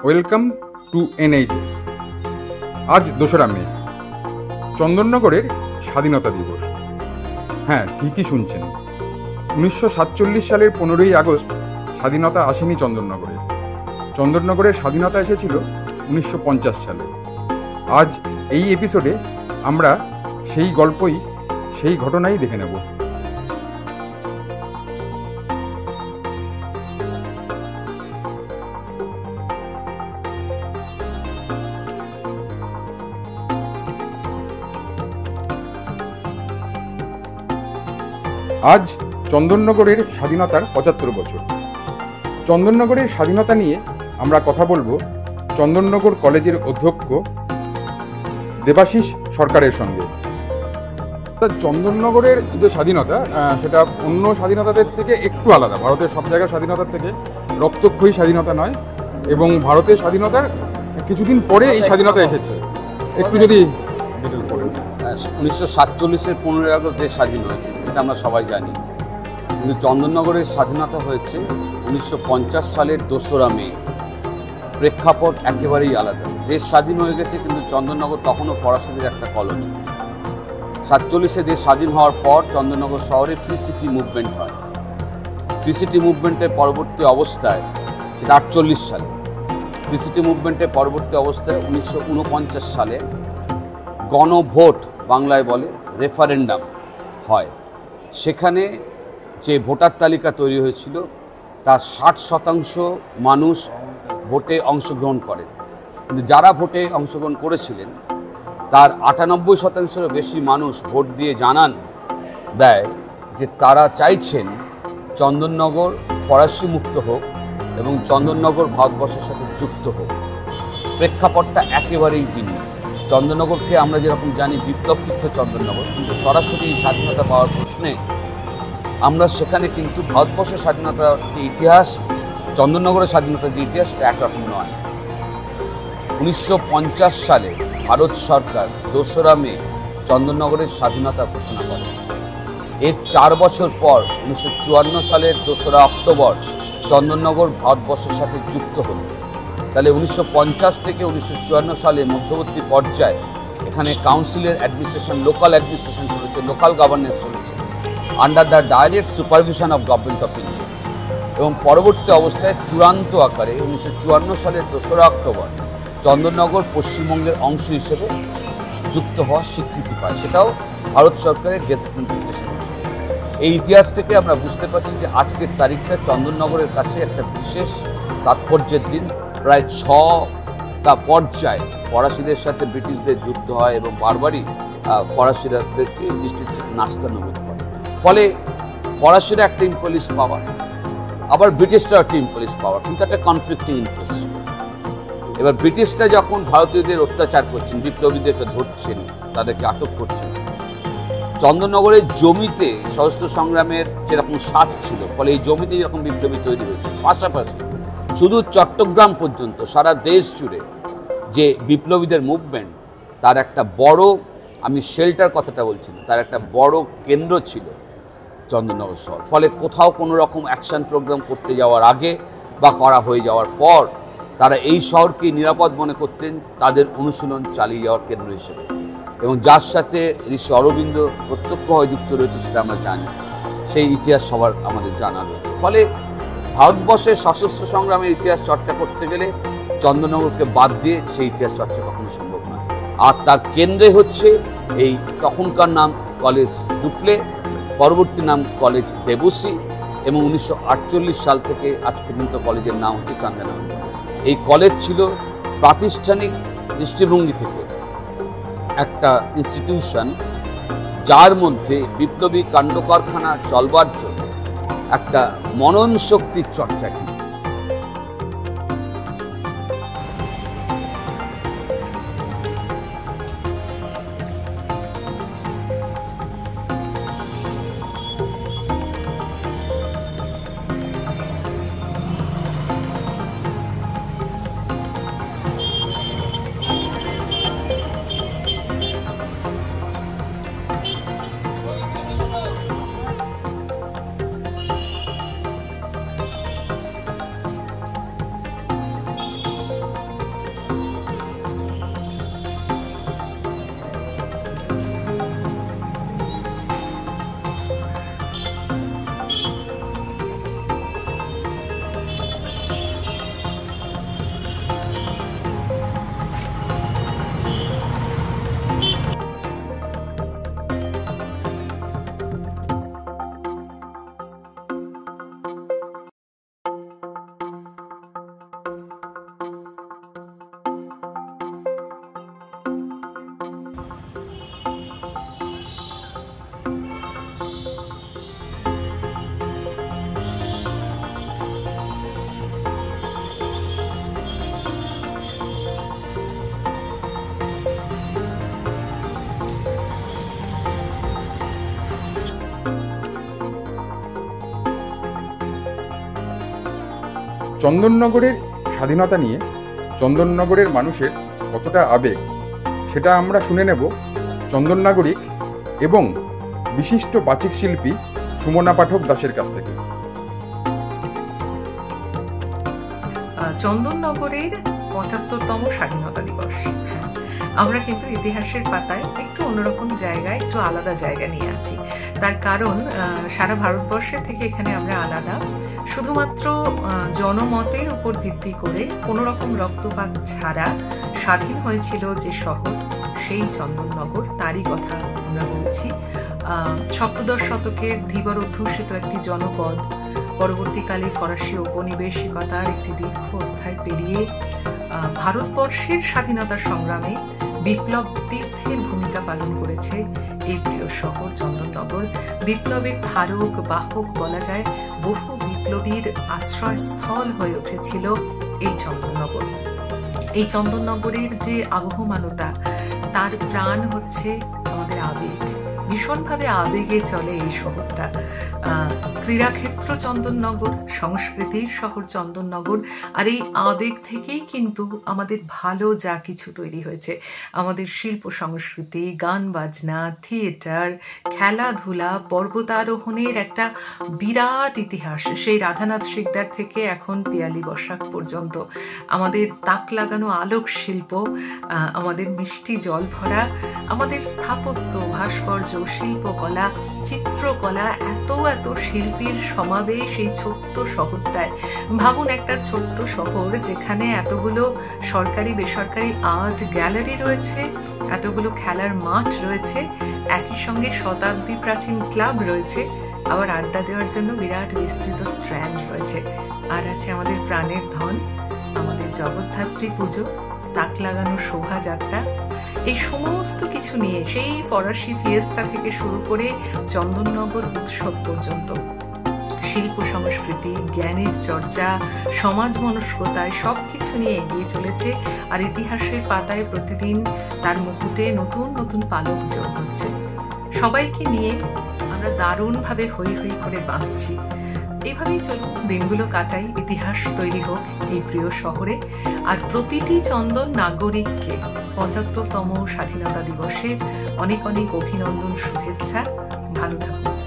Welcome to NHS। আজ 2রা মে, চন্দননগরের স্বাধীনতা দিবস। হ্যাঁ, ঠিকই শুনছেন, 1947 সালের 15ই আগস্ট স্বাধীনতা আসেনি চন্দননগরে। চন্দননগরের স্বাধীনতা এসেছিল 1950 সালে। আজ এই এপিসোডে আমরা সেই গল্পই, সেই ঘটনাই দেখে নেব। আজ চন্দননগরের স্বাধীনতার 75 বছর। চন্দননগরের স্বাধীনতা নিয়ে আমরা কথা বলবো চন্দননগর কলেজের অধ্যক্ষ দেবাশিস সরকারের সঙ্গে। চন্দননগরের যে স্বাধীনতা, সেটা অন্য স্বাধীনতাদের থেকে একটু আলাদা। ভারতের সব জায়গার স্বাধীনতার থেকে রক্তক্ষয়ী স্বাধীনতা নয়, এবং ভারতের স্বাধীনতার কিছুদিন পরে এই স্বাধীনতা এসেছে। একটু যদি ডিটেলস বলেন। 1947-এর 15ই আগস্ট দেশ স্বাধীন হয়েছে, এটা আমরা সবাই জানি। কিন্তু চন্দননগরের স্বাধীনতা হয়েছে 1950 সালের 2রা মে। প্রেক্ষাপট একেবারেই আলাদা। দেশ স্বাধীন হয়ে গেছে, কিন্তু চন্দননগর তখনও ফরাসিদের একটা কলোনি। 47-এ দেশ স্বাধীন হওয়ার পর চন্দননগর শহরে ফ্রি সিটি মুভমেন্ট হয়। ফ্রি সিটি মুভমেন্টের পরবর্তী অবস্থায়, এটা 48 সালে, ফ্রি সিটি মুভমেন্টের পরবর্তী অবস্থায় 1949 সালে গণভোট, বাংলায় বলে রেফারেন্ডাম হয়। সেখানে যে ভোটার তালিকা তৈরি হয়েছিল তার 60% মানুষ ভোটে অংশগ্রহণ করে। কিন্তু যারা ভোটে অংশগ্রহণ করেছিলেন তার 98%-এরও বেশি মানুষ ভোট দিয়ে জানান দেয় যে তারা চাইছেন চন্দননগর ফরাসি মুক্ত হোক এবং চন্দননগর ভারতবর্ষের সাথে যুক্ত হোক। প্রেক্ষাপটটা একেবারেই ভিন্ন। চন্দননগরকে আমরা যেরকম জানি বিপ্লব তীর্থ চন্দননগর, কিন্তু সরাসরি স্বাধীনতা পাওয়ার প্রশ্নে আমরা সেখানে কিন্তু ভারতবর্ষের স্বাধীনতার যে ইতিহাস, চন্দননগরের স্বাধীনতার যে ইতিহাস, সেটা একরকম নয়। 1950 সালে ভারত সরকার 2রা মে চন্দননগরের স্বাধীনতা ঘোষণা করে। এর 4 বছর পর 1954 সালের 2রা অক্টোবর চন্দননগর ভারতবর্ষের সাথে যুক্ত হল। তাহলে 1950 থেকে 1954 সালে মধ্যবর্তী পর্যায়ে এখানে কাউন্সিলের অ্যাডমিনিস্ট্রেশন, লোকাল অ্যাডমিনিস্ট্রেশন চলেছে, লোকাল গভর্নেন্স চলেছে under the direct supervision of government of India. এবং পরবর্তী অবস্থায় চূড়ান্ত আকারে 1954 সালের 2রা অক্টোবর চন্দননগর পশ্চিমবঙ্গের অংশ হিসেবে যুক্ত হওয়ার স্বীকৃতি পায়। সেটাও ভারত সরকারের গেজেট নোটিফিকেশন। এই ইতিহাস থেকে আমরা বুঝতে পারছি যে আজকের তারিখটা চন্দননগরের কাছে একটা বিশেষ তাৎপর্যের দিন। প্রায় 6টা পর্যায়ে ফরাসিদের সাথে ব্রিটিশদের যুদ্ধ হয় এবং বারবারই ফরাসিদেরকে দৃষ্টির নাস্তানাবুদ করে। ফলে ফরাসিরা একটা ইম্পলিশ পাওয়ার, আবার ব্রিটিশরা একটা ইম্পলিশ পাওয়ার, কিন্তু একটা কনফ্লিক্টিং ইন্টারেস্ট। এবার ব্রিটিশরা যখন ভারতীয়দের অত্যাচার করছেন, বিপ্লবীদেরকে ধরছেন, তাদেরকে আটক করছেন, চন্দননগরের জমিতে সশস্ত্র সংগ্রামের যেরকম স্বাদ ছিল, ফলে এই জমিতে যেরকম বিপ্লবী তৈরি হয়েছে, পাশাপাশি শুধু চট্টগ্রাম পর্যন্ত সারা দেশ জুড়ে যে বিপ্লবীদের মুভমেন্ট, তার একটা বড়, আমি শেল্টার কথাটা বলছি না, তার একটা বড় কেন্দ্র ছিল চন্দননগর শহর। ফলে কোথাও কোনো রকম অ্যাকশন প্রোগ্রাম করতে যাওয়ার আগে বা করা হয়ে যাওয়ার পর তারা এই শহরকে নিরাপদ মনে করতেন তাদের অনুশীলন চালিয়ে যাওয়ার কেন্দ্র হিসেবে। এবং যার সাথে ঋষি অরবিন্দ প্রত্যক্ষভাবে যুক্ত রয়েছে সেটা আমরা জানি, সেই ইতিহাস সবার আমাদের জানা রয়েছে। ফলে ভারতবর্ষের সশস্ত্র সংগ্রামের ইতিহাস চর্চা করতে গেলে চন্দননগরকে বাদ দিয়ে সেই ইতিহাস চর্চা কখনো সম্ভব নয়। আর তার কেন্দ্রে হচ্ছে এই তখনকার নাম কলেজ ডুপ্লে, পরবর্তী নাম কলেজ দেবুসি, এবং 1948 সাল থেকে আজ পর্যন্ত কলেজের নাম হচ্ছে চান্দানগর। এই কলেজ ছিল প্রাতিষ্ঠানিক দৃষ্টিভঙ্গি থেকে একটা ইনস্টিটিউশন, যার মধ্যে বিপ্লবী কাণ্ড কারখানা চলবার জন্য একটা মনন শক্তির চর্চা কি। চন্দননগরের স্বাধীনতা নিয়ে চন্দননগরের মানুষের কতটা আবেগ সেটা আমরা শুনে নেব চন্দন নাগরিক এবং বিশিষ্ট বাচিক শিল্পী সুমনা পাঠক দাসের কাছ থেকে। চন্দননগরের ৭৫তম স্বাধীনতা দিবস। আমরা কিন্তু ইতিহাসের পাতায় একটু অন্যরকম জায়গায়, একটু আলাদা জায়গা নিয়ে আছি। তার কারণ সারা ভারতবর্ষের থেকে এখানে আমরা আলাদা। শুধুমাত্র জনমতের উপর ভিত্তি করে কোনো রকম রক্তপাত ছাড়া স্বাধীন হয়েছিল যে শহর, সেই চন্দননগর, তারই কথা আমরা বলছি। সপ্তদশ শতকের ধীবর অধ্যুষিত একটি জনপদ, পরবর্তীকালে ফরাসি ঔপনিবেশিকতার একটি দীর্ঘ অধ্যায় পেরিয়ে ভারতবর্ষের স্বাধীনতা সংগ্রামে বিপ্লব তীর্থের ভূমিকা পালন করেছে এই প্রিয় শহর চন্দননগর। বিপ্লবের ধারক বাহক বলা যায়, বহু বিপ্লবীর আশ্রয়স্থল হয়ে উঠেছিল এই চন্দননগর। এই চন্দননগরের যে আবহমানতা, তার প্রাণ হচ্ছে আমাদের আবেগ। ভীষণভাবে আবেগে চলে এই শহরটা। ক্রীড়াক্ষেত্র চন্দননগর, সংস্কৃতির শহর চন্দননগর, আর এই আবেগ থেকেই কিন্তু আমাদের ভালো যা কিছু তৈরি হয়েছে। আমাদের শিল্প সংস্কৃতি, গান বাজনা, থিয়েটার, খেলাধুলা, পর্বতারোহণের একটা বিরাট ইতিহাস। সেই রাধানাথ শিকদার থেকে এখন পিয়ালি বসাক পর্যন্ত আমাদের তাক লাগানো আলোক শিল্প, আমাদের মিষ্টি জল ভরা, আমাদের স্থাপত্য, ভাস্কর্য, শিল্পকলা, চিত্রকলা, এত এত শিল্পীর সমাবেশ এই ছোট্ট শহরটায়। ভাবুন, একটা ছোট্ট শহর যেখানে এতগুলো সরকারি বেসরকারি আর্ট গ্যালারি রয়েছে, এতগুলো খেলার মাঠ রয়েছে, একই সঙ্গে শতাব্দী প্রাচীন ক্লাব রয়েছে, আবার আড্ডা দেওয়ার জন্য বিরাট বিস্তৃত স্ট্র্যান্ড রয়েছে। আর আছে আমাদের প্রাণের ধন, আমাদের জগদ্ধাত্রী পুজো, তাক লাগানো শোভাযাত্রা। এই সমস্ত কিছু নিয়ে সেই ফরাসি ফিয়েস্তা থেকে শুরু করে চন্দননগর উৎসব পর্যন্ত শিল্প সংস্কৃতি, জ্ঞানের চর্চা, সমাজ মনস্কতায় সব কিছু নিয়ে এগিয়ে চলেছে। আর ইতিহাসের পাতায় প্রতিদিন তার মুকুটে নতুন নতুন পালক যোগ হচ্ছে। সবাইকে নিয়ে আমরা দারুণভাবে হই হই করে বাঁচছি। এইভাবেই চলুন, দিনগুলো কাটাই, ইতিহাস তৈরি হোক এই প্রিয় শহরে। আর প্রতিটি চন্দন নাগরিককে ৭৫তম স্বাধীনতা দিবসে অনেক অনেক অভিনন্দন, শুভেচ্ছা। ভালো থাকুন।